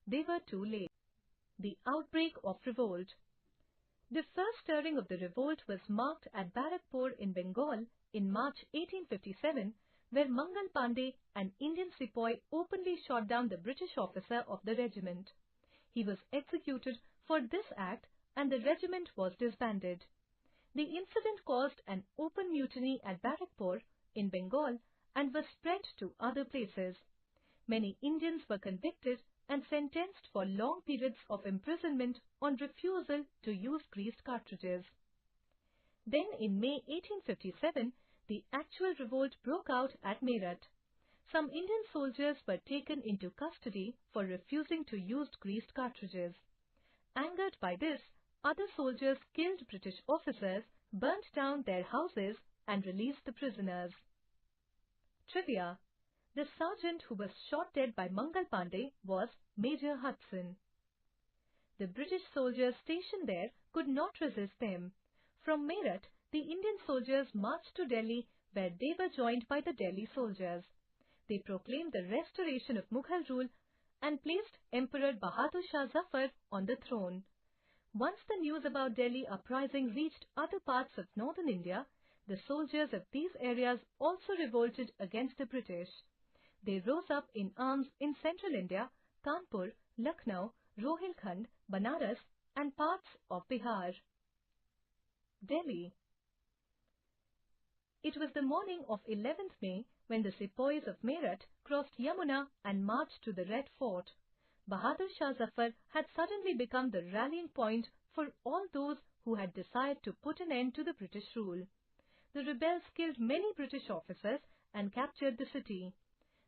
they were too late. The Outbreak of Revolt. The first stirring of the revolt was marked at Barrackpore in Bengal in March 1857, where Mangal Pandey, an Indian sepoy, openly shot down the British officer of the regiment. He was executed for this act and the regiment was disbanded. The incident caused an open mutiny at Barrackpore in Bengal and was spread to other places. Many Indians were convicted and sentenced for long periods of imprisonment on refusal to use greased cartridges. Then in May 1857, the actual revolt broke out at Meerut. Some Indian soldiers were taken into custody for refusing to use greased cartridges. Angered by this, other soldiers killed British officers, burnt down their houses and released the prisoners. Trivia: the sergeant who was shot dead by Mangal Pandey was Major Hudson. The British soldiers stationed there could not resist them. From Meerut, the Indian soldiers marched to Delhi, where they were joined by the Delhi soldiers. They proclaimed the restoration of Mughal rule and placed Emperor Bahadur Shah Zafar on the throne. Once the news about Delhi uprising reached other parts of northern India, the soldiers of these areas also revolted against the British. They rose up in arms in central India, Kanpur, Lucknow, Rohilkhand, Banaras and parts of Bihar. Delhi. It was the morning of 11th May when the sepoys of Meerut crossed Yamuna and marched to the Red Fort. Bahadur Shah Zafar had suddenly become the rallying point for all those who had decided to put an end to the British rule. The rebels killed many British officers and captured the city.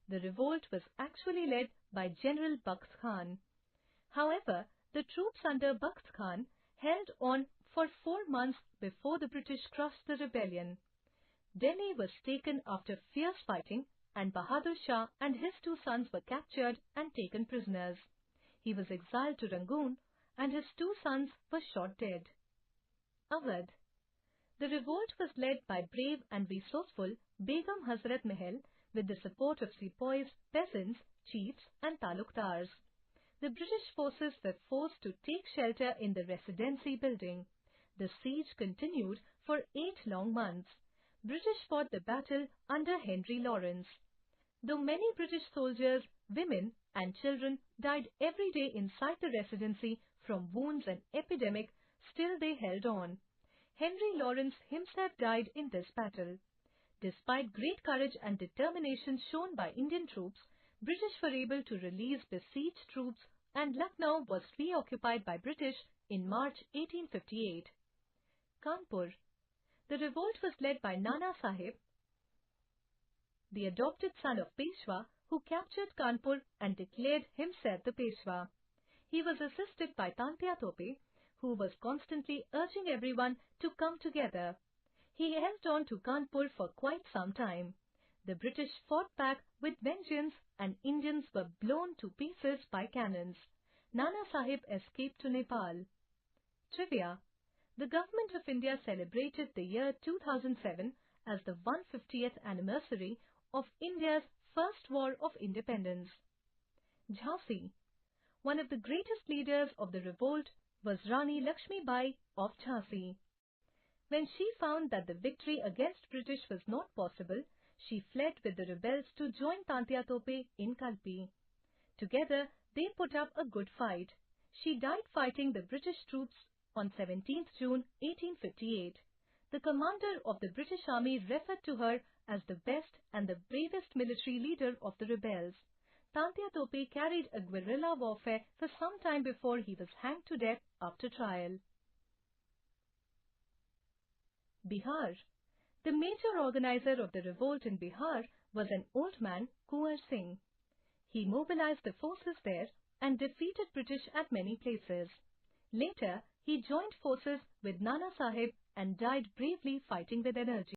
The revolt was actually led by General Bakht Khan. However, the troops under Bakht Khan held on for 4 months before the British crushed the rebellion. Delhi was taken after fierce fighting and Bahadur Shah and his 2 sons were captured and taken prisoners. He was exiled to Rangoon and his 2 sons were shot dead. Awadh. The revolt was led by brave and resourceful Begum Hazrat Mahal with the support of sepoys, peasants, chiefs and taluktars. The British forces were forced to take shelter in the Residency building. The siege continued for 8 long months. British fought the battle under Henry Lawrence. Though many British soldiers, women and children died every day inside the Residency from wounds and epidemic, still they held on. Henry Lawrence himself died in this battle. Despite great courage and determination shown by Indian troops, British were able to release besieged troops and Lucknow was reoccupied by British in March 1858. Kanpur. The revolt was led by Nana Sahib, the adopted son of Peshwa, who captured Kanpur and declared himself the Peshwa. He was assisted by Tantia Tope, who was constantly urging everyone to come together. He held on to Kanpur for quite some time. The British fought back with vengeance and Indians were blown to pieces by cannons. Nana Sahib escaped to Nepal. Trivia: the Government of India celebrated the year 2007 as the 150th anniversary of India's first war of independence. Jhansi. One of the greatest leaders of the revolt was Rani Laxmi Bai of Jhansi. When she found that the victory against British was not possible, she fled with the rebels to join Tantia Tope in Kalpi. Together, they put up a good fight. She died fighting the British troops on 17th June 1858. The commander of the British Army referred to her as the best and the bravest military leader of the rebels. Tantia Tope carried a guerrilla warfare for some time before he was hanged to death after trial. Bihar. The major organizer of the revolt in Bihar was an old man, Kunwar Singh. He mobilized the forces there and defeated British at many places. Later, he joined forces with Nana Sahib and died bravely fighting with energy.